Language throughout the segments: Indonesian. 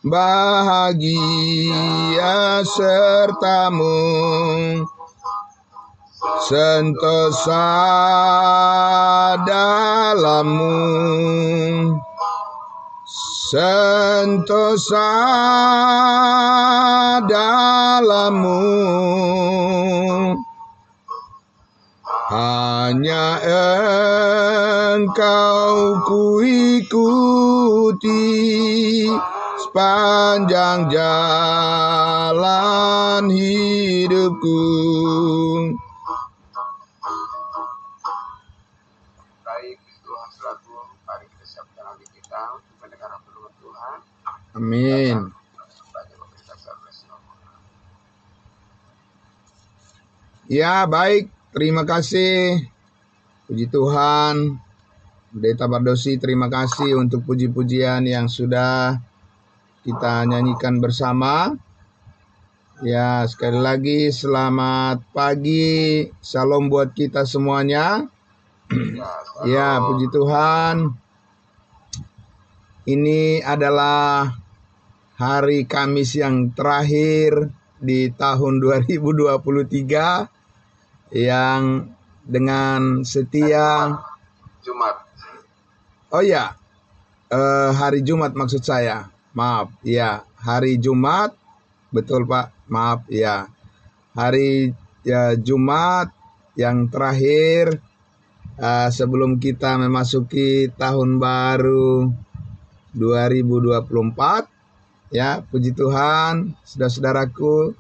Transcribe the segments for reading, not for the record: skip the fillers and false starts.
bahagia sertamu, sentosa dalammu, sentosa dalammu. Hanya Engkau kuikuti sepanjang jalan hidupku. Baik, Tuhan selaku, mari kita siapkan hati kita untuk mendengar firman Tuhan. Amin. Ya, baik. Terima kasih. Puji Tuhan. Pendeta Bardosi, terima kasih untuk puji-pujian yang sudah kita nyanyikan bersama. Ya, sekali lagi selamat pagi. Salam buat kita semuanya. Ya, puji Tuhan. Ini adalah hari Kamis yang terakhir di tahun 2023 yang dengan setia Jumat. Oh ya, hari Jumat maksud saya. Maaf, ya, hari Jumat. Betul Pak, maaf ya. Hari Jumat yang terakhir sebelum kita memasuki tahun baru 2024. Ya, puji Tuhan, saudara-saudaraku,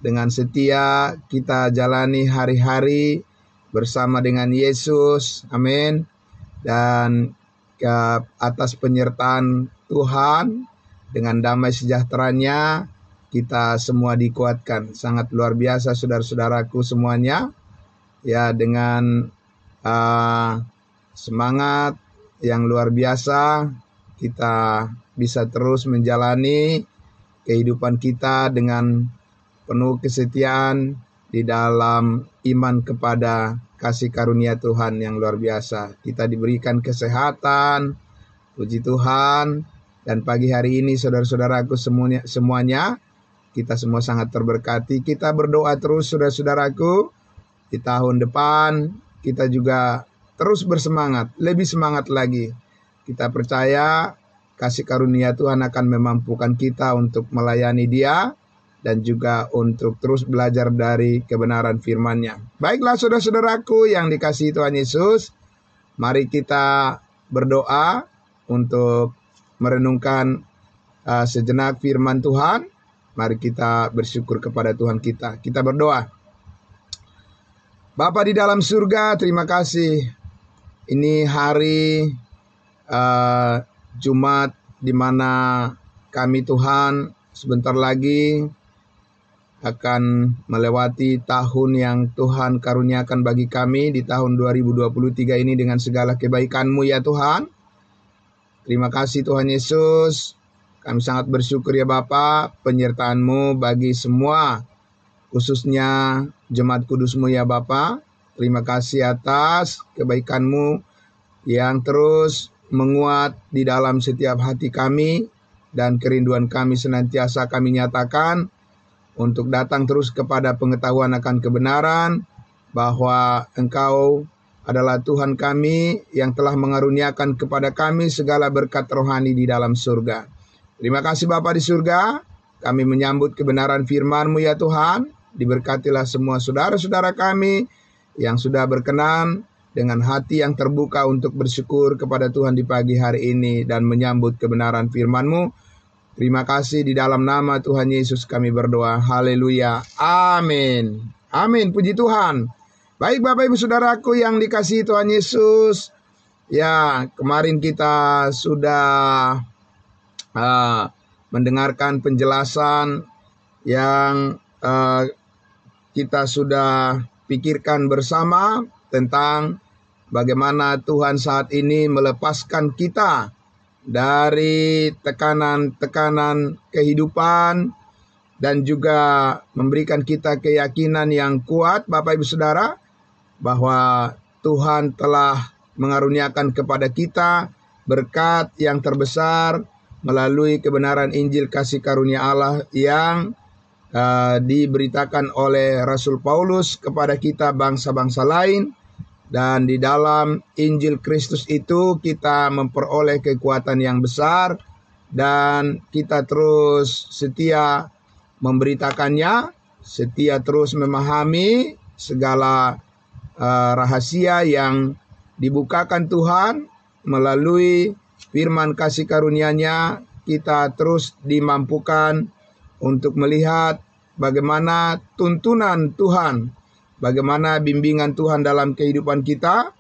dengan setia kita jalani hari-hari bersama dengan Yesus. Amin. Dan ke atas penyertaan Tuhan dengan damai sejahteranya kita semua dikuatkan. Sangat luar biasa saudara-saudaraku semuanya. Ya, dengan semangat yang luar biasa kita bisa terus menjalani kehidupan kita dengan penuh kesetiaan di dalam iman kepada kasih karunia Tuhan yang luar biasa. Kita diberikan kesehatan, puji Tuhan. Dan pagi hari ini saudara-saudaraku semuanya, kita semua sangat terberkati. Kita berdoa terus saudara-saudaraku. Di tahun depan kita juga terus bersemangat, lebih semangat lagi. Kita percaya kasih karunia Tuhan akan memampukan kita untuk melayani Dia dan juga untuk terus belajar dari kebenaran firman-Nya. Baiklah saudara-saudaraku yang dikasihi Tuhan Yesus, mari kita berdoa untuk merenungkan sejenak firman Tuhan. Mari kita bersyukur kepada Tuhan kita. Kita berdoa. Bapa di dalam surga, terima kasih. Ini hari Jumat di mana kami Tuhan sebentar lagi akan melewati tahun yang Tuhan karuniakan bagi kami di tahun 2023 ini dengan segala kebaikan-Mu ya Tuhan. Terima kasih Tuhan Yesus. Kami sangat bersyukur ya Bapa, penyertaan-Mu bagi semua, khususnya Jemaat Kudus-Mu ya Bapa. Terima kasih atas kebaikan-Mu yang terus menguat di dalam setiap hati kami, dan kerinduan kami senantiasa kami nyatakan untuk datang terus kepada pengetahuan akan kebenaran, bahwa Engkau adalah Tuhan kami yang telah mengaruniakan kepada kami segala berkat rohani di dalam surga. Terima kasih Bapa di surga, kami menyambut kebenaran firman-Mu ya Tuhan. Diberkatilah semua saudara-saudara kami yang sudah berkenan dengan hati yang terbuka untuk bersyukur kepada Tuhan di pagi hari ini dan menyambut kebenaran firman-Mu. Terima kasih di dalam nama Tuhan Yesus kami berdoa. Haleluya. Amin. Amin. Puji Tuhan. Baik Bapak Ibu Saudaraku yang dikasihi Tuhan Yesus. Ya, kemarin kita sudah mendengarkan penjelasan yang kita sudah pikirkan bersama tentang bagaimana Tuhan saat ini melepaskan kita dari tekanan-tekanan kehidupan dan juga memberikan kita keyakinan yang kuat Bapak Ibu Saudara, bahwa Tuhan telah mengaruniakan kepada kita berkat yang terbesar melalui kebenaran Injil kasih karunia Allah yang diberitakan oleh Rasul Paulus kepada kita bangsa-bangsa lain. Dan di dalam Injil Kristus itu kita memperoleh kekuatan yang besar, dan kita terus setia memberitakannya, setia terus memahami segala rahasia yang dibukakan Tuhan melalui firman kasih karunia-Nya. Kita terus dimampukan untuk melihat bagaimana tuntunan Tuhan, bagaimana bimbingan Tuhan dalam kehidupan kita,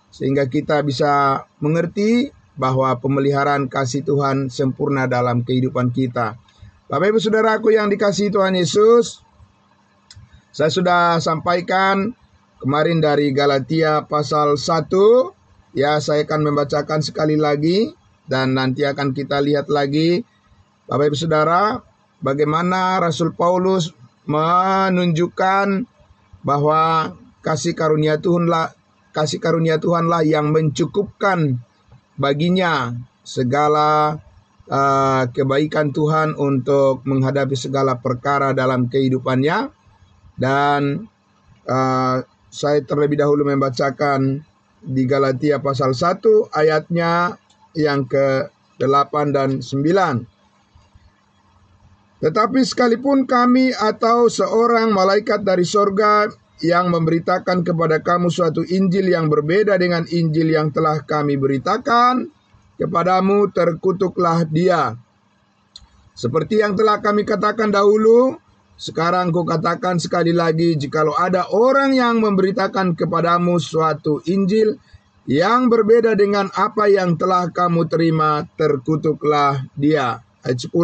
sehingga kita bisa mengerti bahwa pemeliharaan kasih Tuhan sempurna dalam kehidupan kita. Bapak Ibu Saudaraku yang dikasihi Tuhan Yesus, saya sudah sampaikan kemarin dari Galatia pasal 1. Ya, saya akan membacakan sekali lagi dan nanti akan kita lihat lagi, Bapak Ibu Saudara, bagaimana Rasul Paulus menunjukkan bahwa kasih karunia Tuhanlah yang mencukupkan baginya segala kebaikan Tuhan untuk menghadapi segala perkara dalam kehidupannya. Dan saya terlebih dahulu membacakan di Galatia pasal 1 ayatnya yang ke-8 dan 9. Tetapi sekalipun kami atau seorang malaikat dari sorga yang memberitakan kepada kamu suatu Injil yang berbeda dengan Injil yang telah kami beritakan kepadamu, terkutuklah dia. Seperti yang telah kami katakan dahulu, sekarang kukatakan sekali lagi, jikalau ada orang yang memberitakan kepadamu suatu Injil yang berbeda dengan apa yang telah kamu terima, terkutuklah dia. Ayat 10.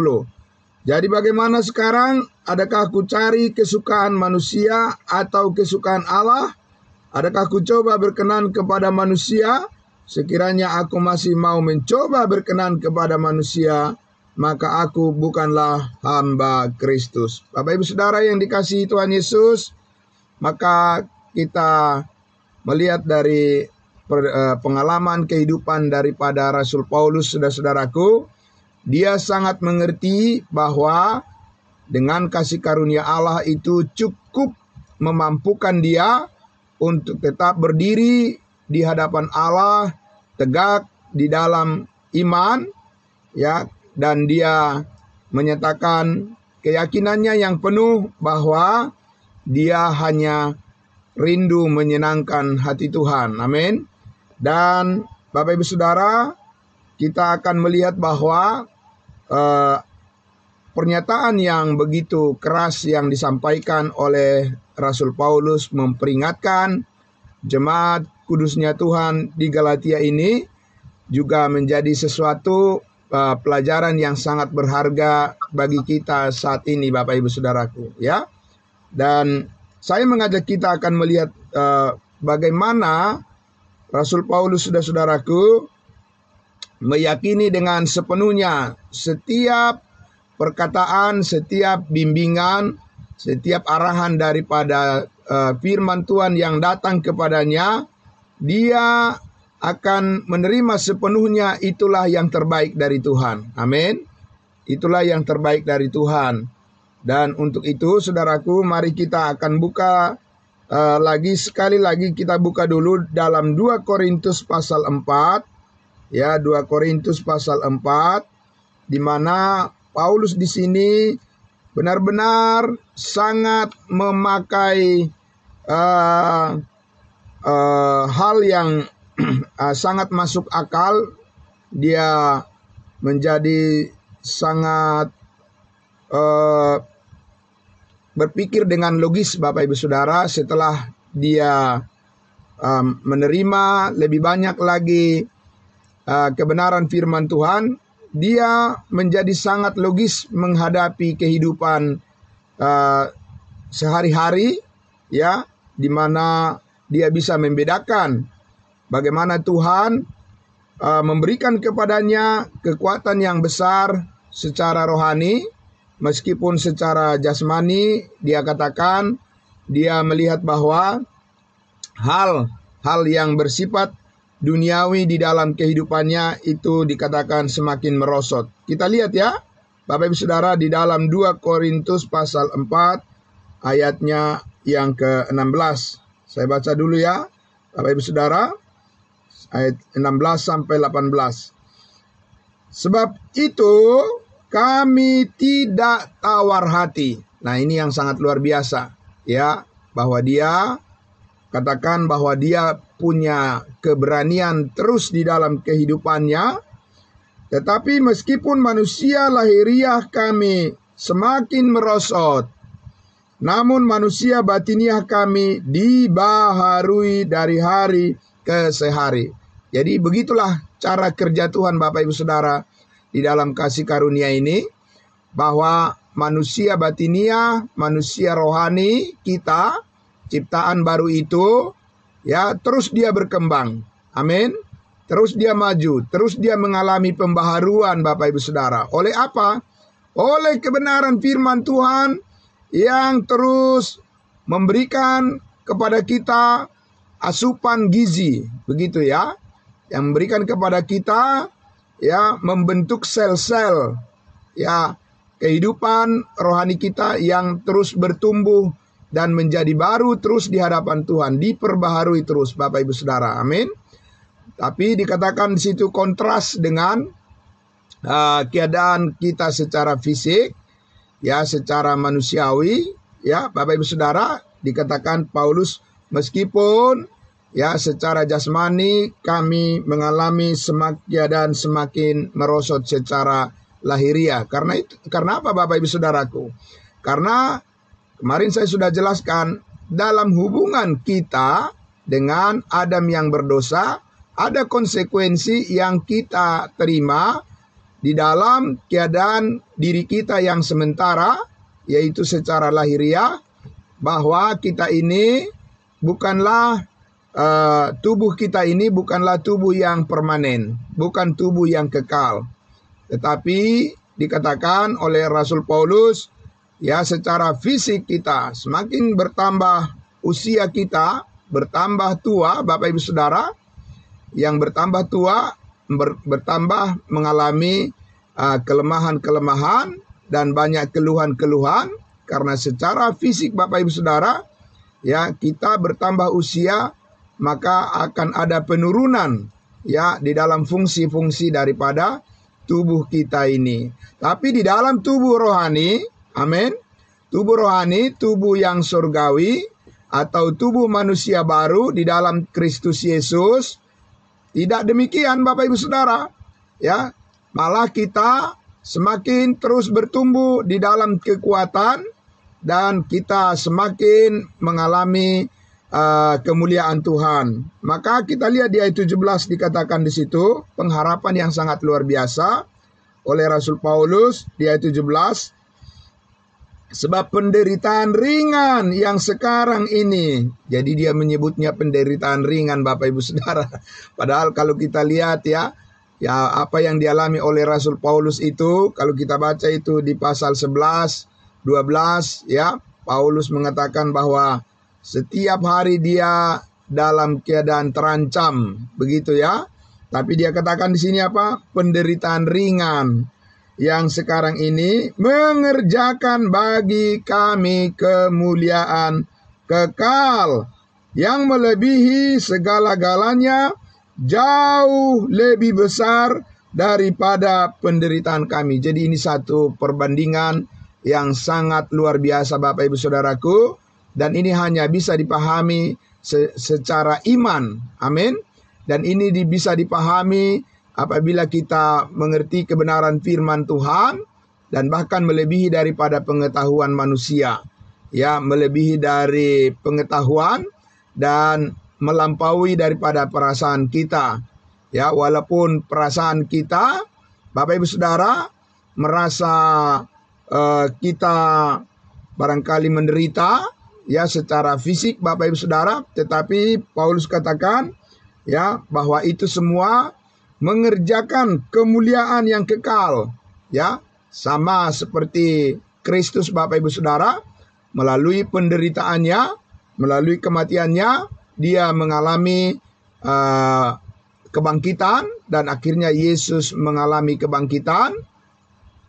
Jadi bagaimana sekarang? Adakah ku cari kesukaan manusia atau kesukaan Allah? Adakah ku coba berkenan kepada manusia? Sekiranya aku masih mau mencoba berkenan kepada manusia, maka aku bukanlah hamba Kristus. Bapak Ibu Saudara yang dikasihi Tuhan Yesus, maka kita melihat dari pengalaman kehidupan daripada Rasul Paulus, saudara-saudaraku, dia sangat mengerti bahwa dengan kasih karunia Allah itu cukup memampukan dia untuk tetap berdiri di hadapan Allah, tegak di dalam iman, ya, dan dia menyatakan keyakinannya yang penuh bahwa dia hanya rindu menyenangkan hati Tuhan. Amin. Dan Bapak Ibu Saudara, kita akan melihat bahwa pernyataan yang begitu keras yang disampaikan oleh Rasul Paulus memperingatkan jemaat kudusnya Tuhan di Galatia ini juga menjadi sesuatu pelajaran yang sangat berharga bagi kita saat ini, Bapak Ibu Saudaraku, ya. Dan saya mengajak kita akan melihat bagaimana Rasul Paulus, saudara-saudaraku, meyakini dengan sepenuhnya setiap perkataan, setiap bimbingan, setiap arahan daripada firman Tuhan yang datang kepadanya, dia akan menerima sepenuhnya. Itulah yang terbaik dari Tuhan. Amin. Itulah yang terbaik dari Tuhan. Dan untuk itu, saudaraku, mari kita akan buka sekali lagi kita buka dulu dalam 2 Korintus pasal 4. Ya, 2 Korintus pasal 4, di mana Paulus di sini benar-benar sangat memakai hal yang sangat masuk akal. Dia menjadi sangat berpikir dengan logis, Bapak Ibu Saudara, setelah dia menerima lebih banyak lagi kebenaran firman Tuhan. Dia menjadi sangat logis menghadapi kehidupan sehari-hari, ya, di mana dia bisa membedakan bagaimana Tuhan memberikan kepadanya kekuatan yang besar secara rohani, meskipun secara jasmani dia katakan dia melihat bahwa hal-hal yang bersifat duniawi di dalam kehidupannya itu dikatakan semakin merosot. Kita lihat ya, Bapak Ibu Saudara, di dalam 2 Korintus pasal 4 ayatnya yang ke-16. Saya baca dulu ya, Bapak Ibu Saudara, ayat 16 sampai 18. Sebab itu kami tidak tawar hati. Nah, ini yang sangat luar biasa ya, bahwa dia katakan bahwa dia punya keberanian terus di dalam kehidupannya. Tetapi meskipun manusia lahiriah kami semakin merosot, namun manusia batiniah kami dibaharui dari hari ke sehari. Jadi begitulah cara kerja Tuhan Bapak Ibu Saudara di dalam kasih karunia ini, bahwa manusia batiniah, manusia rohani kita, ciptaan baru itu ya, terus dia berkembang. Amin. Terus dia maju, terus dia mengalami pembaharuan Bapak Ibu Saudara. Oleh apa? Oleh kebenaran firman Tuhan yang terus memberikan kepada kita asupan gizi, begitu ya. Yang memberikan kepada kita ya, membentuk sel-sel ya, kehidupan rohani kita yang terus bertumbuh dan menjadi baru terus di hadapan Tuhan, diperbaharui terus Bapak Ibu Saudara. Amin. Tapi dikatakan di situ kontras dengan keadaan kita secara fisik ya, secara manusiawi ya, Bapak Ibu Saudara, dikatakan Paulus, meskipun ya secara jasmani kami mengalami semakin dan semakin merosot secara lahiriah. Karena apa Bapak Ibu Saudaraku? Karena kemarin saya sudah jelaskan, dalam hubungan kita dengan Adam yang berdosa, ada konsekuensi yang kita terima di dalam keadaan diri kita yang sementara, yaitu secara lahiriah, bahwa kita ini bukanlah tubuh kita ini bukanlah tubuh yang permanen, bukan tubuh yang kekal. Tetapi dikatakan oleh Rasul Paulus, ya, secara fisik kita semakin bertambah usia kita, bertambah tua, Bapak Ibu Saudara, yang bertambah tua, bertambah mengalami kelemahan-kelemahan dan banyak keluhan-keluhan, karena secara fisik Bapak Ibu Saudara, ya, kita bertambah usia, maka akan ada penurunan ya di dalam fungsi-fungsi daripada tubuh kita ini. Tapi di dalam tubuh rohani, amin, tubuh rohani, tubuh yang surgawi atau tubuh manusia baru di dalam Kristus Yesus, tidak demikian Bapak Ibu Saudara. Ya, malah kita semakin terus bertumbuh di dalam kekuatan dan kita semakin mengalami kemuliaan Tuhan. Maka kita lihat di ayat 17 dikatakan di situ pengharapan yang sangat luar biasa oleh Rasul Paulus di ayat 17. Sebab penderitaan ringan yang sekarang ini, jadi dia menyebutnya penderitaan ringan Bapak Ibu Saudara. Padahal kalau kita lihat ya apa yang dialami oleh Rasul Paulus itu, kalau kita baca itu di pasal 11, 12 ya, Paulus mengatakan bahwa setiap hari dia dalam keadaan terancam, begitu ya. Tapi dia katakan di sini apa? Penderitaan ringan yang sekarang ini mengerjakan bagi kami kemuliaan kekal yang melebihi segala-galanya, jauh lebih besar daripada penderitaan kami. Jadi ini satu perbandingan yang sangat luar biasa Bapak Ibu Saudaraku. Dan ini hanya bisa dipahami secara iman. Amin. Dan ini bisa dipahami apabila kita mengerti kebenaran firman Tuhan. Dan bahkan melebihi daripada pengetahuan manusia. Ya, melebihi dari pengetahuan dan melampaui daripada perasaan kita. Ya, walaupun perasaan kita, Bapak Ibu Saudara, merasa kita barangkali menderita ya secara fisik Bapak Ibu Saudara, tetapi Paulus katakan ya bahwa itu semua mengerjakan kemuliaan yang kekal ya, sama seperti Kristus Bapak Ibu Saudara, melalui penderitaannya, melalui kematiannya, dia mengalami kebangkitan, dan akhirnya Yesus mengalami kebangkitan,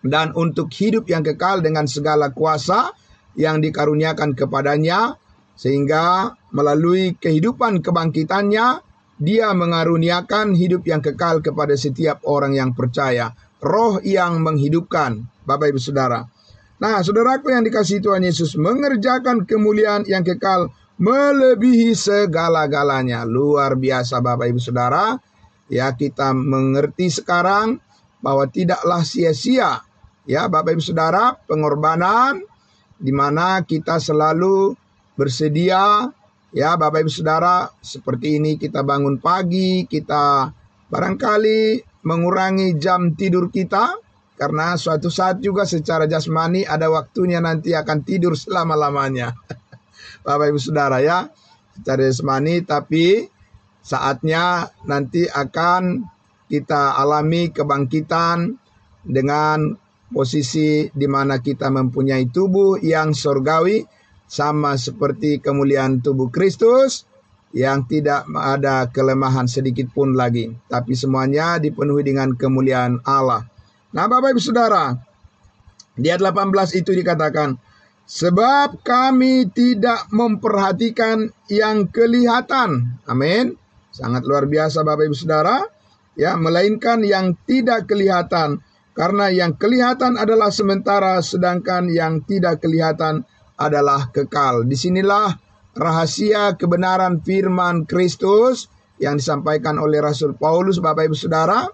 dan untuk hidup yang kekal dengan segala kuasa yang dikaruniakan kepadanya, sehingga melalui kehidupan kebangkitannya, dia mengaruniakan hidup yang kekal kepada setiap orang yang percaya. Roh yang menghidupkan, Bapak Ibu Saudara. Nah, saudaraku yang dikasihi Tuhan Yesus, mengerjakan kemuliaan yang kekal melebihi segala-galanya. Luar biasa Bapak Ibu Saudara. Ya, kita mengerti sekarang bahwa tidaklah sia-sia, ya Bapak Ibu Saudara, pengorbanan di mana kita selalu bersedia, ya Bapak Ibu Saudara, seperti ini kita bangun pagi, kita barangkali mengurangi jam tidur kita, karena suatu saat juga secara jasmani ada waktunya nanti akan tidur selama-lamanya. Bapak Ibu Saudara ya, secara jasmani, tapi saatnya nanti akan kita alami kebangkitan dengan posisi di mana kita mempunyai tubuh yang surgawi, sama seperti kemuliaan tubuh Kristus yang tidak ada kelemahan sedikit pun lagi, tapi semuanya dipenuhi dengan kemuliaan Allah. Nah Bapak Ibu Saudara, di ayat 18 itu dikatakan, sebab kami tidak memperhatikan yang kelihatan. Amin. Sangat luar biasa Bapak Ibu Saudara, ya, melainkan yang tidak kelihatan, karena yang kelihatan adalah sementara, sedangkan yang tidak kelihatan adalah kekal. Disinilah rahasia kebenaran firman Kristus yang disampaikan oleh Rasul Paulus, Bapak Ibu Saudara,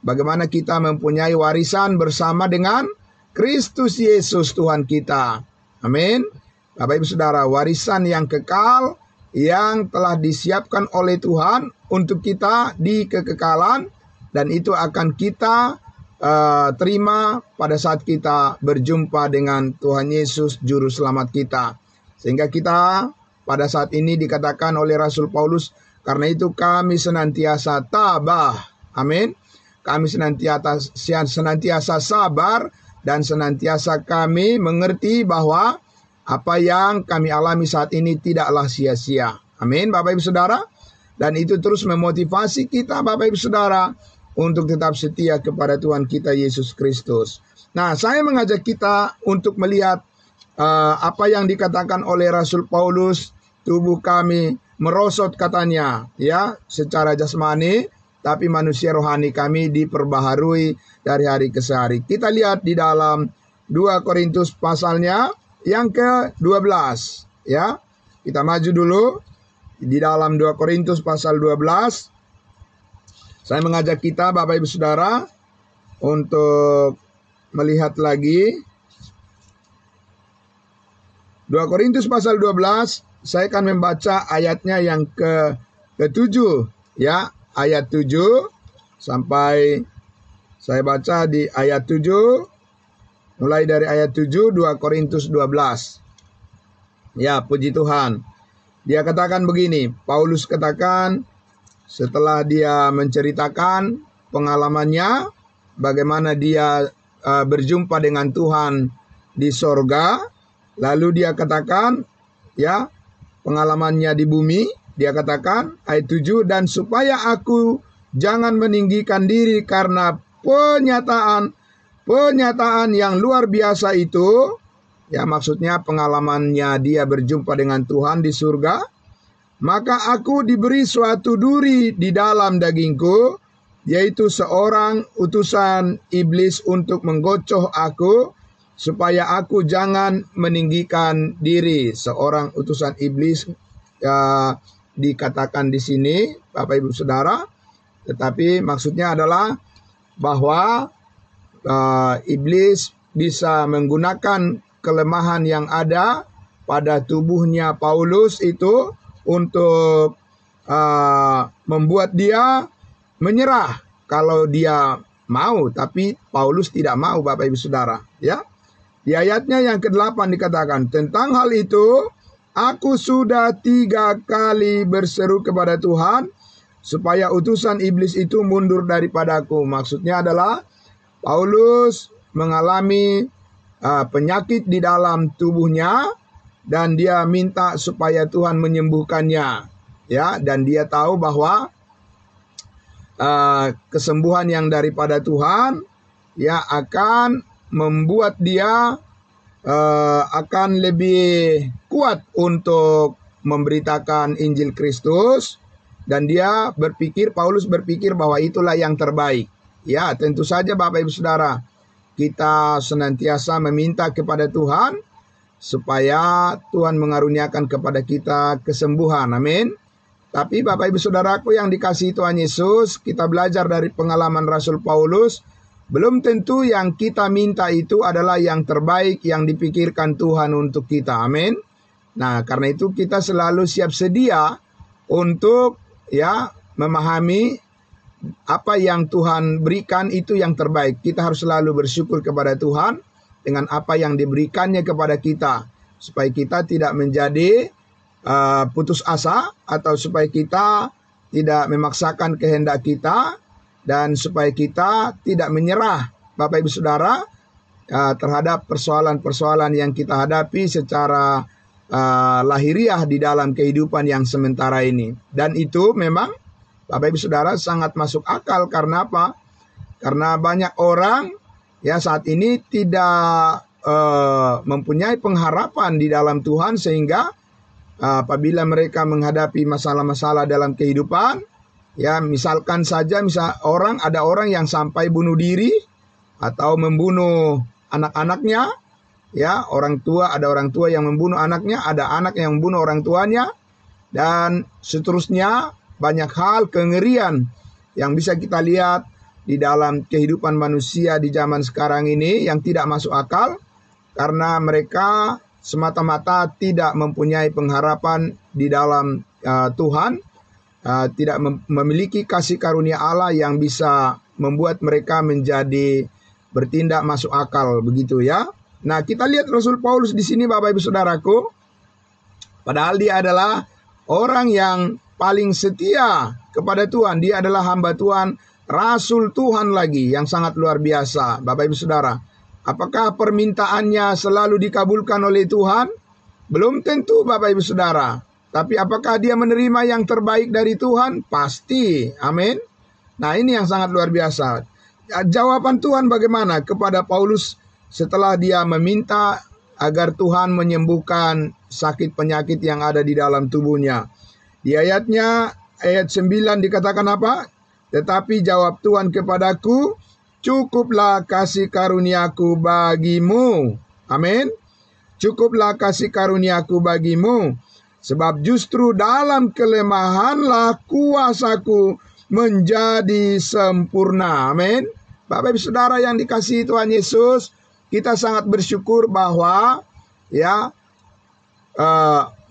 bagaimana kita mempunyai warisan bersama dengan Kristus Yesus Tuhan kita. Amin. Bapak Ibu Saudara, warisan yang kekal yang telah disiapkan oleh Tuhan untuk kita di kekekalan, dan itu akan kita terima pada saat kita berjumpa dengan Tuhan Yesus Juru Selamat kita. Sehingga kita pada saat ini dikatakan oleh Rasul Paulus, karena itu kami senantiasa tabah. Amin. Kami senantiasa sabar, dan senantiasa kami mengerti bahwa apa yang kami alami saat ini tidaklah sia-sia. Amin Bapak Ibu Saudara. Dan itu terus memotivasi kita Bapak Ibu Saudara untuk tetap setia kepada Tuhan kita Yesus Kristus. Nah, saya mengajak kita untuk melihat apa yang dikatakan oleh Rasul Paulus, tubuh kami merosot katanya, ya, secara jasmani, tapi manusia rohani kami diperbaharui dari hari ke hari. Kita lihat di dalam 2 Korintus pasalnya yang ke-12, ya. Kita maju dulu di dalam 2 Korintus pasal 12. Saya mengajak kita Bapak Ibu Saudara untuk melihat lagi 2 Korintus pasal 12. Saya akan membaca ayatnya yang ke-7, ya, ayat 7 sampai saya baca di ayat 7, mulai dari ayat 7, 2 Korintus 12. Ya, puji Tuhan. Dia katakan begini, Paulus katakan setelah dia menceritakan pengalamannya, bagaimana dia berjumpa dengan Tuhan di sorga, lalu dia katakan, ya, pengalamannya di bumi, dia katakan, ayat 7, dan supaya aku jangan meninggikan diri karena pernyataan yang luar biasa itu, ya maksudnya pengalamannya dia berjumpa dengan Tuhan di surga, maka aku diberi suatu duri di dalam dagingku, yaitu seorang utusan iblis untuk menggocoh aku, supaya aku jangan meninggikan diri. Seorang utusan iblis dikatakan di sini, Bapak Ibu Saudara, tetapi maksudnya adalah bahwa iblis bisa menggunakan kelemahan yang ada pada tubuhnya Paulus itu untuk membuat dia menyerah kalau dia mau, tapi Paulus tidak mau Bapak Ibu Saudara, ya. Di ayatnya yang ke-8 dikatakan, tentang hal itu aku sudah 3 kali berseru kepada Tuhan supaya utusan iblis itu mundur daripadaku. Maksudnya adalah Paulus mengalami penyakit di dalam tubuhnya dan dia minta supaya Tuhan menyembuhkannya, ya, dan dia tahu bahwa kesembuhan yang daripada Tuhan, ya akan membuat dia akan lebih kuat untuk memberitakan Injil Kristus, dan Paulus berpikir bahwa itulah yang terbaik. Ya, tentu saja Bapak Ibu Saudara, kita senantiasa meminta kepada Tuhan supaya Tuhan mengaruniakan kepada kita kesembuhan. Amin. Tapi Bapak Ibu Saudaraku yang dikasihi Tuhan Yesus, kita belajar dari pengalaman Rasul Paulus, belum tentu yang kita minta itu adalah yang terbaik yang dipikirkan Tuhan untuk kita. Amin. Nah, karena itu kita selalu siap sedia untuk memahami apa yang Tuhan berikan itu yang terbaik. Kita harus selalu bersyukur kepada Tuhan dengan apa yang diberikannya kepada kita, supaya kita tidak menjadi putus asa, atau supaya kita tidak memaksakan kehendak kita, dan supaya kita tidak menyerah, Bapak Ibu Saudara, terhadap persoalan-persoalan yang kita hadapi secara lahiriah di dalam kehidupan yang sementara ini. Dan itu memang Bapak Ibu Saudara sangat masuk akal. Karena apa? Karena banyak orang saat ini tidak mempunyai pengharapan di dalam Tuhan, sehingga apabila mereka menghadapi masalah-masalah dalam kehidupan, misalkan saja ada orang yang sampai bunuh diri atau membunuh anak-anaknya, ada orang tua yang membunuh anaknya, ada anak yang membunuh orang tuanya, dan seterusnya. Banyak hal kengerian yang bisa kita lihat di dalam kehidupan manusia di zaman sekarang ini yang tidak masuk akal, karena mereka semata-mata tidak mempunyai pengharapan di dalam Tuhan, tidak memiliki kasih karunia Allah yang bisa membuat mereka menjadi bertindak masuk akal, begitu ya. Nah, kita lihat Rasul Paulus di sini, Bapak Ibu Saudaraku, padahal dia adalah orang yang paling setia kepada Tuhan. Dia adalah hamba Tuhan, Rasul Tuhan lagi yang sangat luar biasa. Bapak Ibu Saudara, apakah permintaannya selalu dikabulkan oleh Tuhan? Belum tentu, Bapak Ibu Saudara. Tapi apakah dia menerima yang terbaik dari Tuhan? Pasti. Amin. Nah, ini yang sangat luar biasa. Jawaban Tuhan bagaimana kepada Paulus setelah dia meminta agar Tuhan menyembuhkan sakit penyakit yang ada di dalam tubuhnya? Di ayat 9 dikatakan apa? Tetapi jawab Tuhan kepadaku, cukuplah kasih karuniaku bagimu. Amin. Cukuplah kasih karuniaku bagimu, sebab justru dalam kelemahanlah kuasaku menjadi sempurna. Amin. Bapak Ibu Saudara yang dikasihi Tuhan Yesus, kita sangat bersyukur bahwa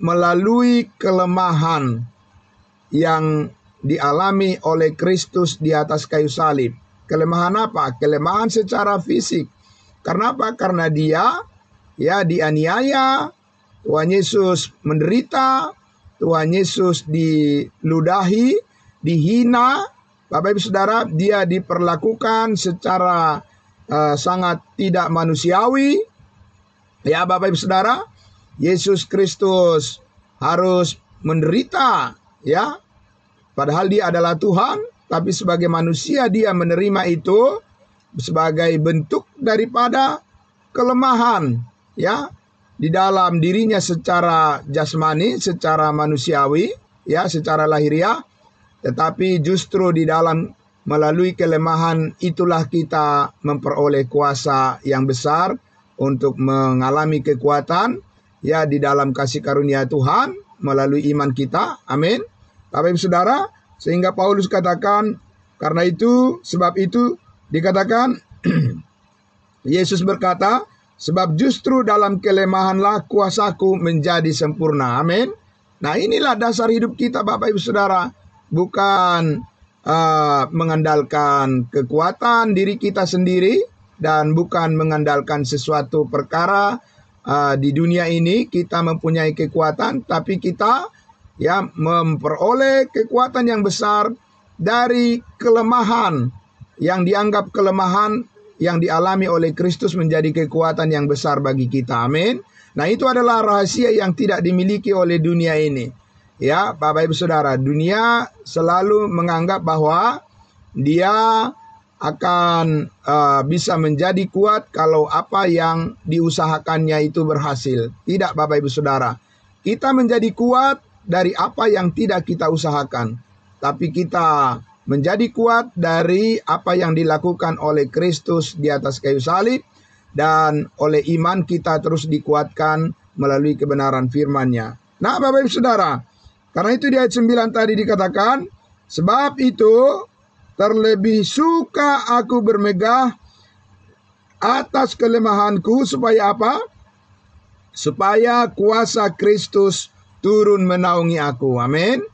melalui kelemahan yang dialami oleh Kristus di atas kayu salib. Kelemahan apa? Kelemahan secara fisik. Karena apa? Karena dia dianiaya, Tuhan Yesus menderita, Tuhan Yesus diludahi, dihina. Bapak Ibu Saudara, dia diperlakukan secara sangat tidak manusiawi. Ya, Bapak Ibu Saudara, Yesus Kristus harus menderita, padahal dia adalah Tuhan, tapi sebagai manusia dia menerima itu sebagai bentuk daripada kelemahan, di dalam dirinya secara jasmani, secara manusiawi, secara lahiriah. Tetapi justru di dalam melalui kelemahan itulah kita memperoleh kuasa yang besar untuk mengalami kekuatan di dalam kasih karunia Tuhan melalui iman kita. Amin. Bapak Ibu Saudara, sehingga Paulus katakan, karena itu, sebab itu dikatakan Yesus berkata, sebab justru dalam kelemahanlah kuasaku menjadi sempurna. Amin. Nah, inilah dasar hidup kita, Bapak Ibu Saudara. Bukan mengandalkan kekuatan diri kita sendiri, dan bukan mengandalkan sesuatu perkara di dunia ini kita mempunyai kekuatan, tapi kita memperoleh kekuatan yang besar dari kelemahan yang dianggap kelemahan yang dialami oleh Kristus menjadi kekuatan yang besar bagi kita. Amin. Nah, itu adalah rahasia yang tidak dimiliki oleh dunia ini. Bapak Ibu Saudara, dunia selalu menganggap bahwa dia akan bisa menjadi kuat kalau apa yang diusahakannya itu berhasil. Tidak, Bapak Ibu Saudara. Kita menjadi kuat dari apa yang tidak kita usahakan. Tapi kita menjadi kuat dari apa yang dilakukan oleh Kristus di atas kayu salib, dan oleh iman kita terus dikuatkan melalui kebenaran firman-Nya. Nah, Bapak Ibu Saudara, karena itu di ayat 9 tadi dikatakan, sebab itu terlebih suka aku bermegah atas kelemahanku, supaya apa? Supaya kuasa Kristus turun menaungi aku. Amin.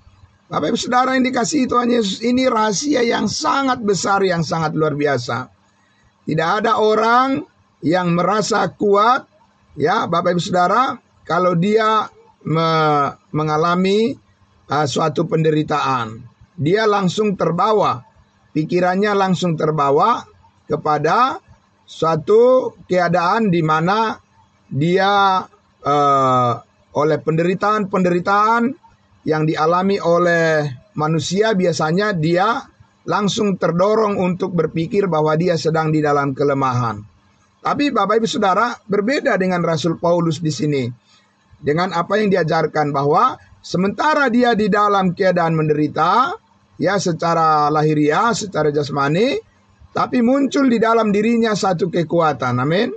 Bapak Ibu Saudara yang dikasihi Tuhan Yesus, ini rahasia yang sangat besar, yang sangat luar biasa. Tidak ada orang yang merasa kuat, ya Bapak Ibu Saudara, kalau dia mengalami suatu penderitaan. Dia langsung terbawa, pikirannya langsung terbawa kepada suatu keadaan di mana dia oleh penderitaan yang dialami oleh manusia, biasanya dia langsung terdorong untuk berpikir bahwa dia sedang di dalam kelemahan. Tapi Bapak Ibu Saudara, berbeda dengan Rasul Paulus di sini. Dengan apa yang diajarkan, bahwa sementara dia di dalam keadaan menderita, ya secara lahiriah, secara jasmani, tapi muncul di dalam dirinya satu kekuatan. Amin.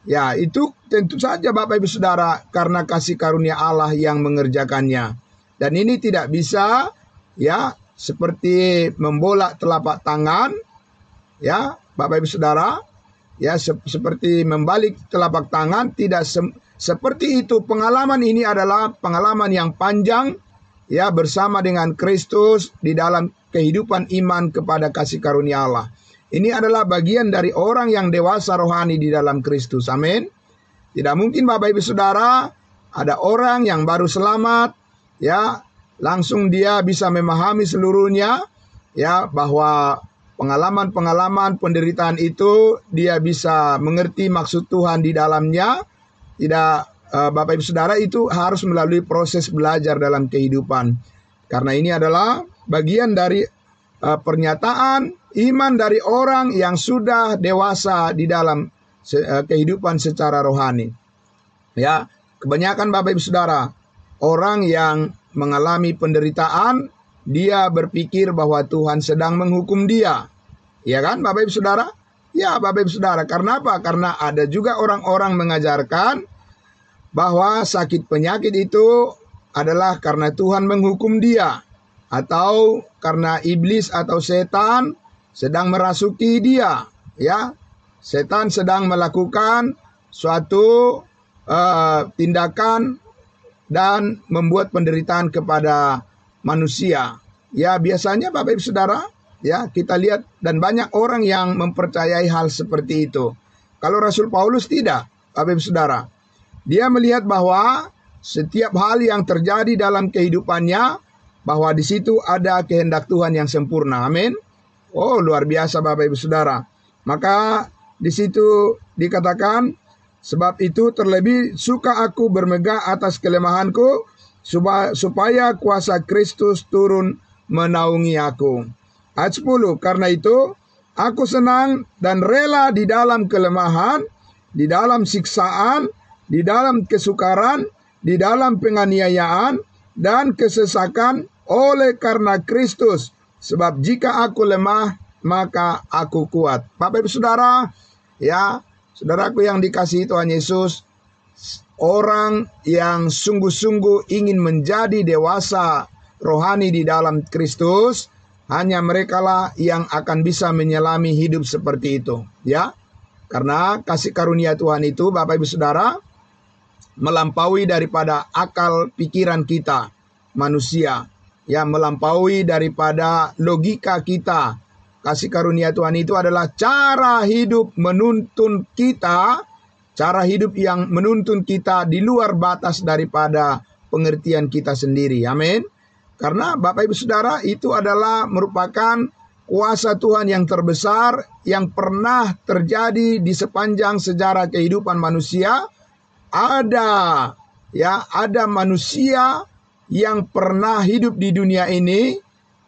Ya, itu tentu saja Bapak Ibu Saudara karena kasih karunia Allah yang mengerjakannya. Dan ini tidak bisa, ya, seperti membolak telapak tangan, ya, Bapak Ibu Saudara, ya, seperti membalik telapak tangan, tidak seperti itu. Pengalaman ini adalah pengalaman yang panjang, ya, bersama dengan Kristus di dalam kehidupan iman kepada kasih karunia Allah. Ini adalah bagian dari orang yang dewasa rohani di dalam Kristus. Amin. Tidak mungkin Bapak Ibu Saudara ada orang yang baru selamat, ya, langsung dia bisa memahami seluruhnya, ya, bahwa pengalaman-pengalaman penderitaan itu dia bisa mengerti maksud Tuhan di dalamnya. Tidak, Bapak Ibu Saudara, itu harus melalui proses belajar dalam kehidupan. Karena ini adalah bagian dari pernyataan iman dari orang yang sudah dewasa di dalam kehidupan secara rohani. Ya, kebanyakan Bapak Ibu Saudara, orang yang mengalami penderitaan, dia berpikir bahwa Tuhan sedang menghukum dia. Ya kan Bapak Ibu Saudara? Ya Bapak Ibu Saudara, karena apa? Karena ada juga orang-orang mengajarkan bahwa sakit penyakit itu adalah karena Tuhan menghukum dia, atau karena iblis atau setan sedang merasuki dia. Ya, setan sedang melakukan suatu tindakan dan membuat penderitaan kepada manusia. Ya, biasanya Bapak Ibu Saudara, ya, kita lihat dan banyak orang yang mempercayai hal seperti itu. Kalau Rasul Paulus tidak, Bapak Ibu Saudara. Dia melihat bahwa setiap hal yang terjadi dalam kehidupannya, bahwa di situ ada kehendak Tuhan yang sempurna. Amin. Oh, luar biasa Bapak Ibu Saudara. Maka di situ dikatakan, sebab itu terlebih suka aku bermegah atas kelemahanku, supaya kuasa Kristus turun menaungi aku. Ayat 10, karena itu aku senang dan rela di dalam kelemahan, di dalam siksaan, di dalam kesukaran, di dalam penganiayaan, dan kesesakan oleh karena Kristus. Sebab jika aku lemah, maka aku kuat. Bapak Ibu Saudara, ya, saudaraku yang dikasihi Tuhan Yesus, orang yang sungguh-sungguh ingin menjadi dewasa rohani di dalam Kristus, hanya merekalah yang akan bisa menyelami hidup seperti itu, ya. Karena kasih karunia Tuhan itu, Bapak Ibu Saudara, melampaui daripada akal pikiran kita manusia, ya, melampaui daripada logika kita. Kasih karunia Tuhan itu adalah cara hidup menuntun kita, cara hidup yang menuntun kita di luar batas daripada pengertian kita sendiri. Amin. Karena Bapak Ibu Saudara, itu adalah merupakan kuasa Tuhan yang terbesar yang pernah terjadi di sepanjang sejarah kehidupan manusia. Ada manusia yang pernah hidup di dunia ini,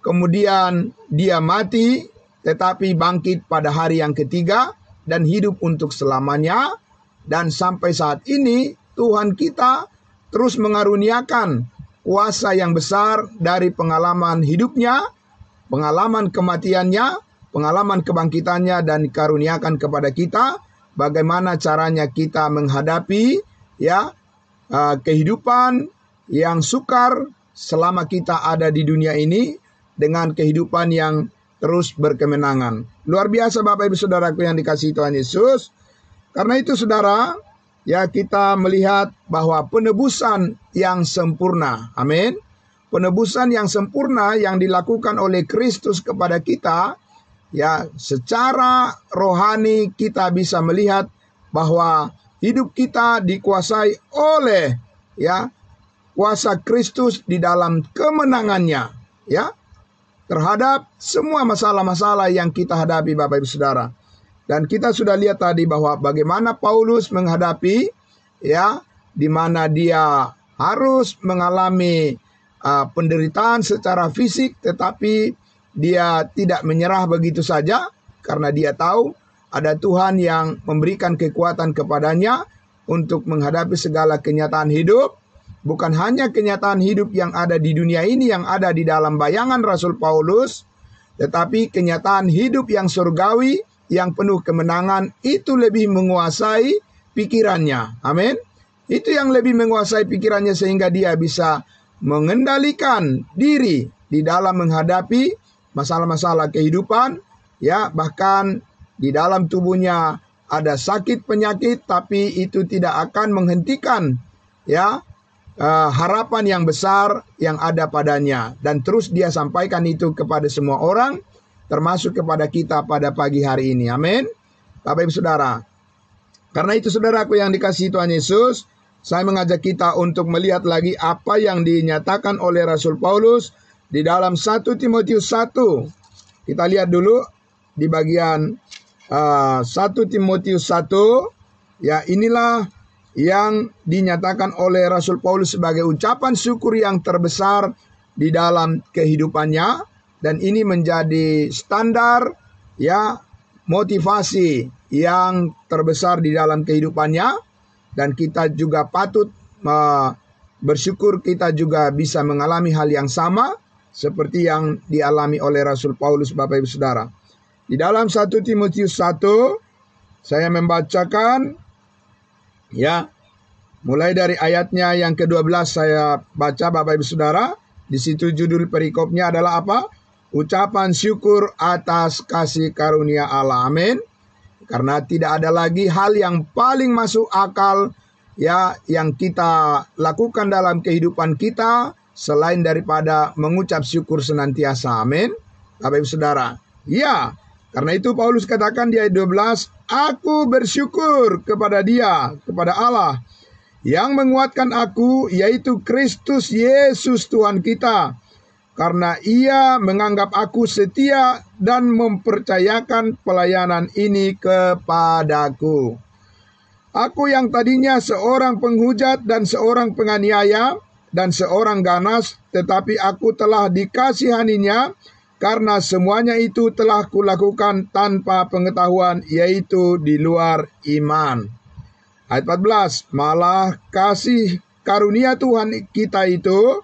kemudian dia mati, tetapi bangkit pada hari yang ketiga dan hidup untuk selamanya. Dan sampai saat ini Tuhan kita terus mengaruniakan kuasa yang besar dari pengalaman hidupnya, pengalaman kematiannya, pengalaman kebangkitannya, dan dikaruniakan kepada kita bagaimana caranya kita menghadapi kehidupan yang sukar selama kita ada di dunia ini dengan kehidupan yang terus berkemenangan. Luar biasa Bapak Ibu Saudaraku yang dikasihi Tuhan Yesus. Karena itu saudara, kita melihat bahwa penebusan yang sempurna, amin. Penebusan yang sempurna yang dilakukan oleh Kristus kepada kita, secara rohani kita bisa melihat bahwa hidup kita dikuasai oleh kuasa Kristus di dalam kemenangannya, terhadap semua masalah-masalah yang kita hadapi Bapak Ibu Saudara. Dan kita sudah lihat tadi bahwa bagaimana Paulus menghadapi di mana dia harus mengalami penderitaan secara fisik, tetapi dia tidak menyerah begitu saja karena dia tahu ada Tuhan yang memberikan kekuatan kepadanya untuk menghadapi segala kenyataan hidup. Bukan hanya kenyataan hidup yang ada di dunia ini yang ada di dalam bayangan Rasul Paulus, tetapi kenyataan hidup yang surgawi yang penuh kemenangan itu lebih menguasai pikirannya. Amin. Itu yang lebih menguasai pikirannya sehingga dia bisa mengendalikan diri di dalam menghadapi masalah-masalah kehidupan, bahkan di dalam tubuhnya ada sakit penyakit, tapi itu tidak akan menghentikan harapan yang besar yang ada padanya, dan terus dia sampaikan itu kepada semua orang, termasuk kepada kita pada pagi hari ini. Amin. Bapak Ibu Saudara, karena itu saudaraku yang dikasihi Tuhan Yesus, saya mengajak kita untuk melihat lagi apa yang dinyatakan oleh Rasul Paulus di dalam 1 Timotius 1. Kita lihat dulu di bagian 1 Timotius 1. Inilah yang dinyatakan oleh Rasul Paulus sebagai ucapan syukur yang terbesar di dalam kehidupannya. Dan ini menjadi standar motivasi yang terbesar di dalam kehidupannya. Dan kita juga patut bersyukur kita juga bisa mengalami hal yang sama seperti yang dialami oleh Rasul Paulus Bapak Ibu Saudara. Di dalam 1 Timotius 1 saya membacakan mulai dari ayatnya yang ke-12 saya baca Bapak Ibu Saudara. Di situ judul perikopnya adalah apa? Ucapan syukur atas kasih karunia Allah. Amin. Karena tidak ada lagi hal yang paling masuk akal yang kita lakukan dalam kehidupan kita selain daripada mengucap syukur senantiasa. Amin. Bapak Ibu Saudara. Karena itu Paulus katakan di ayat 12, aku bersyukur kepada Dia, kepada Allah yang menguatkan aku, yaitu Kristus Yesus Tuhan kita. Karena Ia menganggap aku setia dan mempercayakan pelayanan ini kepadaku. Aku yang tadinya seorang penghujat dan seorang penganiaya dan seorang ganas, tetapi aku telah dikasihaninya karena semuanya itu telah kulakukan tanpa pengetahuan, yaitu di luar iman. Ayat 14, malah kasih karunia Tuhan kita itu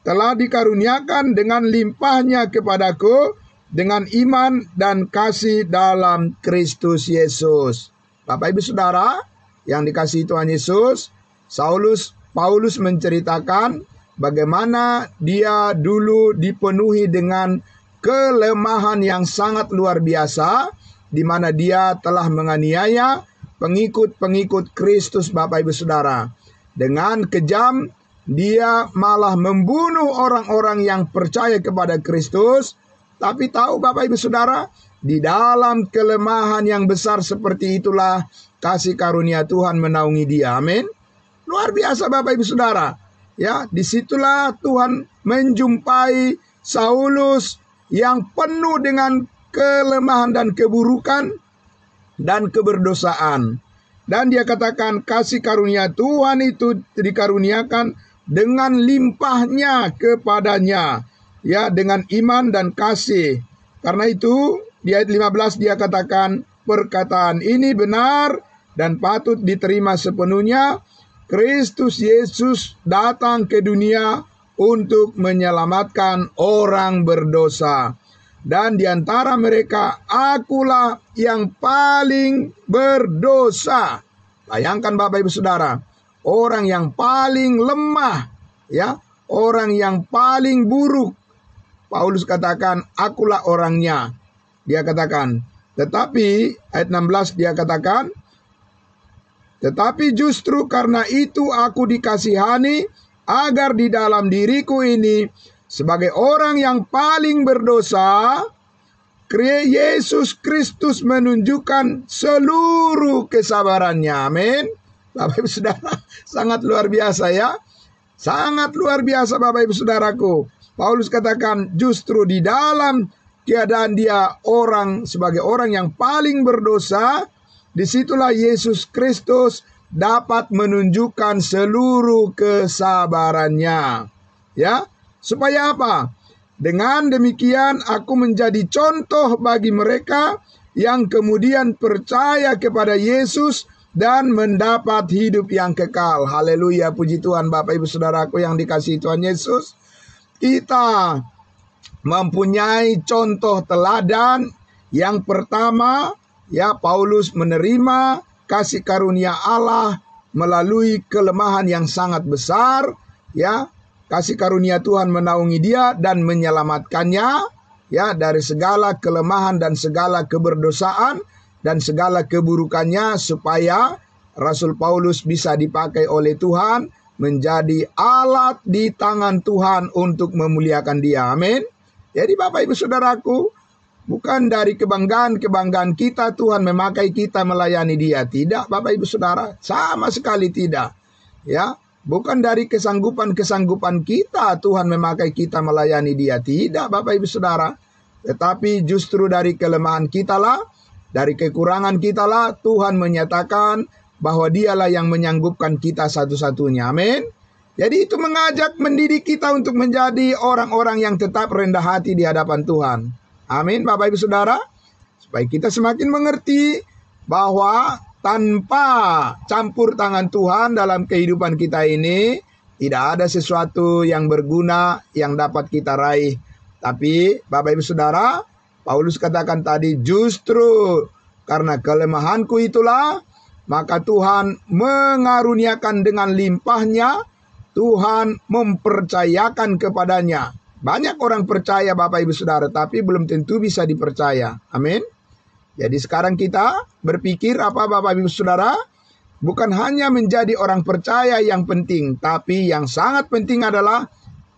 telah dikaruniakan dengan limpahnya kepadaku dengan iman dan kasih dalam Kristus Yesus. Bapak Ibu Saudara yang dikasihi Tuhan Yesus, Paulus menceritakan bagaimana dia dulu dipenuhi dengan kelemahan yang sangat luar biasa, di mana dia telah menganiaya pengikut-pengikut Kristus Bapak Ibu Saudara. Dengan kejam, dia malah membunuh orang-orang yang percaya kepada Kristus. Tapi tahu Bapak Ibu Saudara, di dalam kelemahan yang besar seperti itulah kasih karunia Tuhan menaungi dia. Amin. Luar biasa Bapak Ibu Saudara. Disitulah Tuhan menjumpai Saulus yang penuh dengan kelemahan dan keburukan dan keberdosaan. Dan dia katakan kasih karunia Tuhan itu dikaruniakan dengan limpahnya kepadanya, dengan iman dan kasih. Karena itu di ayat 15 dia katakan, perkataan ini benar dan patut diterima sepenuhnya. Kristus Yesus datang ke dunia untuk menyelamatkan orang berdosa. Dan di antara mereka, akulah yang paling berdosa. Bayangkan Bapak Ibu Saudara, orang yang paling lemah, ya, orang yang paling buruk. Paulus katakan, akulah orangnya. Dia katakan, tetapi ayat 16 dia katakan, tetapi justru karena itu aku dikasihani, agar di dalam diriku ini, sebagai orang yang paling berdosa, Yesus Kristus menunjukkan seluruh kesabarannya. Amin. Bapak Ibu Saudara, sangat luar biasa ya. Sangat luar biasa Bapak Ibu Saudaraku. Paulus katakan justru di dalam keadaan dia sebagai orang yang paling berdosa, disitulah Yesus Kristus dapat menunjukkan seluruh kesabarannya. Ya, supaya apa? Dengan demikian aku menjadi contoh bagi mereka yang kemudian percaya kepada Yesus dan mendapat hidup yang kekal. Haleluya, puji Tuhan Bapak Ibu Saudaraku yang dikasihi Tuhan Yesus. Kita mempunyai contoh teladan. Yang pertama, ya, Paulus menerima kasih karunia Allah melalui kelemahan yang sangat besar, ya. Kasih karunia Tuhan menaungi dia dan menyelamatkannya, ya, dari segala kelemahan dan segala keberdosaan dan segala keburukannya, supaya Rasul Paulus bisa dipakai oleh Tuhan menjadi alat di tangan Tuhan untuk memuliakan dia. Amin. Jadi Bapak Ibu Saudaraku, bukan dari kebanggaan kita Tuhan memakai kita melayani dia. Tidak Bapak Ibu Saudara, sama sekali tidak. Ya, bukan dari kesanggupan kita Tuhan memakai kita melayani dia. Tidak Bapak Ibu Saudara. Tetapi justru dari kelemahan kita lah, dari kekurangan kita lah, Tuhan menyatakan bahwa dialah yang menyanggupkan kita satu-satunya. Amin. Jadi itu mengajak, mendidik kita untuk menjadi orang-orang yang tetap rendah hati di hadapan Tuhan. Amin Bapak Ibu Saudara. Supaya kita semakin mengerti bahwa tanpa campur tangan Tuhan dalam kehidupan kita ini, tidak ada sesuatu yang berguna yang dapat kita raih. Tapi Bapak Ibu Saudara, Paulus katakan tadi, justru karena kelemahanku itulah, maka Tuhan mengaruniakan dengan limpahnya, Tuhan mempercayakan kepadanya. Banyak orang percaya Bapak Ibu Saudara, tapi belum tentu bisa dipercaya. Amin. Jadi sekarang kita berpikir apa Bapak Ibu Saudara? Bukan hanya menjadi orang percaya yang penting, tapi yang sangat penting adalah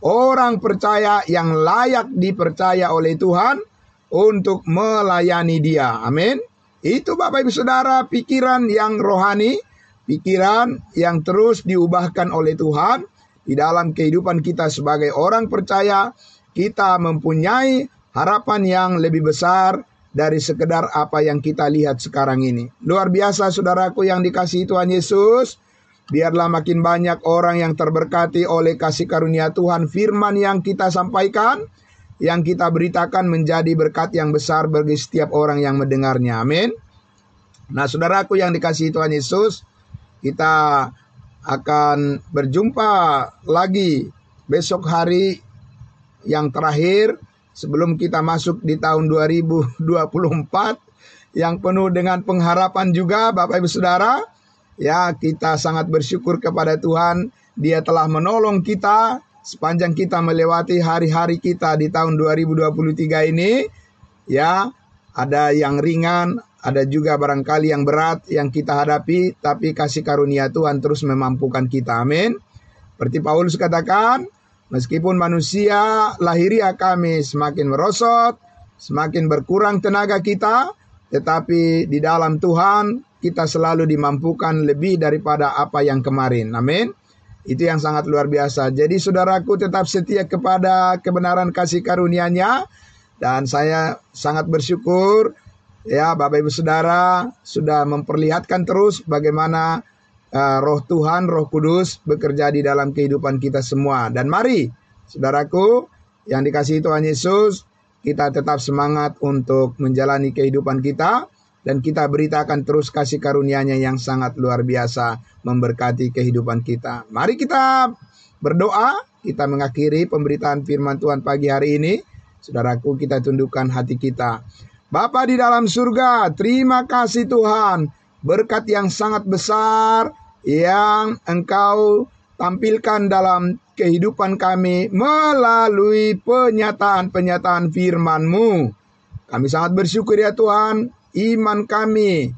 orang percaya yang layak dipercaya oleh Tuhan untuk melayani dia. Amin. Itu Bapak Ibu Saudara pikiran yang rohani, pikiran yang terus diubahkan oleh Tuhan di dalam kehidupan kita sebagai orang percaya. Kita mempunyai harapan yang lebih besar dari sekedar apa yang kita lihat sekarang ini. Luar biasa saudaraku yang dikasihi Tuhan Yesus. Biarlah makin banyak orang yang terberkati oleh kasih karunia Tuhan. Firman yang kita sampaikan, yang kita beritakan menjadi berkat yang besar bagi setiap orang yang mendengarnya. Amin. Nah saudaraku yang dikasihi Tuhan Yesus, kita akan berjumpa lagi besok hari yang terakhir sebelum kita masuk di tahun 2024 yang penuh dengan pengharapan juga Bapak Ibu Saudara. Ya, kita sangat bersyukur kepada Tuhan, Dia telah menolong kita sepanjang kita melewati hari-hari kita di tahun 2023 ini. Ya, ada yang ringan, ada juga barangkali yang berat yang kita hadapi, tapi kasih karunia Tuhan terus memampukan kita. Amin. Seperti Paulus katakan, meskipun manusia lahiriah kami semakin merosot, semakin berkurang tenaga kita, tetapi di dalam Tuhan kita selalu dimampukan lebih daripada apa yang kemarin. Amin. Itu yang sangat luar biasa. Jadi saudaraku tetap setia kepada kebenaran kasih karunia-Nya. Dan saya sangat bersyukur, ya Bapak Ibu Saudara sudah memperlihatkan terus bagaimana Roh Tuhan, Roh Kudus bekerja di dalam kehidupan kita semua. Dan mari saudaraku yang dikasihi Tuhan Yesus, kita tetap semangat untuk menjalani kehidupan kita, dan kita beritakan terus kasih karunia-Nya yang sangat luar biasa memberkati kehidupan kita. Mari kita berdoa, kita mengakhiri pemberitaan firman Tuhan pagi hari ini. Saudaraku, kita tundukkan hati kita. Bapa di dalam surga, terima kasih Tuhan, berkat yang sangat besar yang Engkau tampilkan dalam kehidupan kami melalui penyataan-penyataan firman-Mu. Kami sangat bersyukur ya Tuhan, iman kami,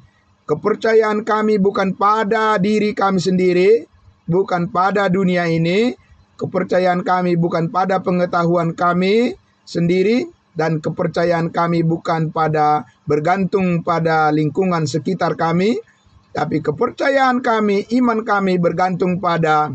kepercayaan kami bukan pada diri kami sendiri, bukan pada dunia ini, kepercayaan kami bukan pada pengetahuan kami sendiri, dan kepercayaan kami bukan pada bergantung pada lingkungan sekitar kami, tapi kepercayaan kami, iman kami bergantung pada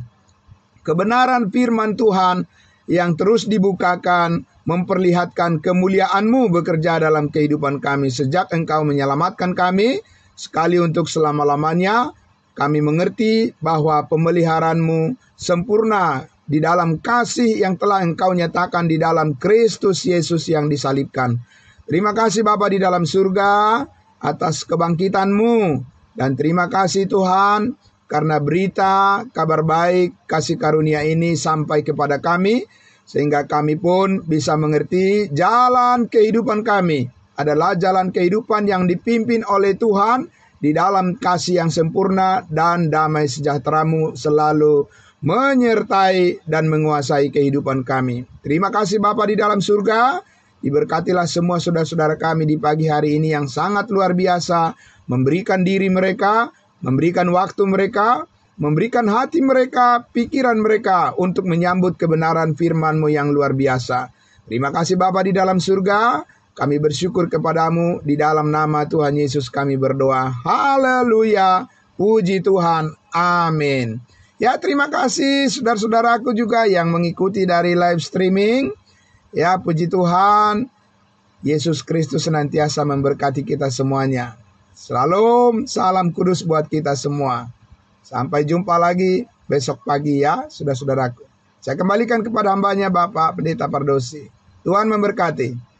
kebenaran firman Tuhan yang terus dibukakan, memperlihatkan kemuliaan-Mu bekerja dalam kehidupan kami. Sejak Engkau menyelamatkan kami, sekali untuk selama-lamanya, kami mengerti bahwa pemeliharaan-Mu sempurna di dalam kasih yang telah Engkau nyatakan di dalam Kristus Yesus yang disalibkan. Terima kasih Bapa di dalam surga atas kebangkitan-Mu. Dan terima kasih Tuhan karena berita, kabar baik, kasih karunia ini sampai kepada kami, sehingga kami pun bisa mengerti jalan kehidupan kami adalah jalan kehidupan yang dipimpin oleh Tuhan di dalam kasih yang sempurna, dan damai sejahtera-Mu selalu menyertai dan menguasai kehidupan kami. Terima kasih Bapa di dalam surga. Diberkatilah semua saudara-saudara kami di pagi hari ini yang sangat luar biasa, memberikan diri mereka, memberikan waktu mereka, memberikan hati mereka, pikiran mereka untuk menyambut kebenaran firman-Mu yang luar biasa. Terima kasih Bapa di dalam surga. Kami bersyukur kepadamu, di dalam nama Tuhan Yesus kami berdoa. Haleluya, puji Tuhan, amin. Ya, terima kasih saudara-saudaraku juga yang mengikuti dari live streaming. Ya, puji Tuhan, Yesus Kristus senantiasa memberkati kita semuanya. Shalom, salam kudus buat kita semua. Sampai jumpa lagi besok pagi ya, saudara-saudaraku. Saya kembalikan kepada hambanya Bapak Pendeta Pardosi. Tuhan memberkati.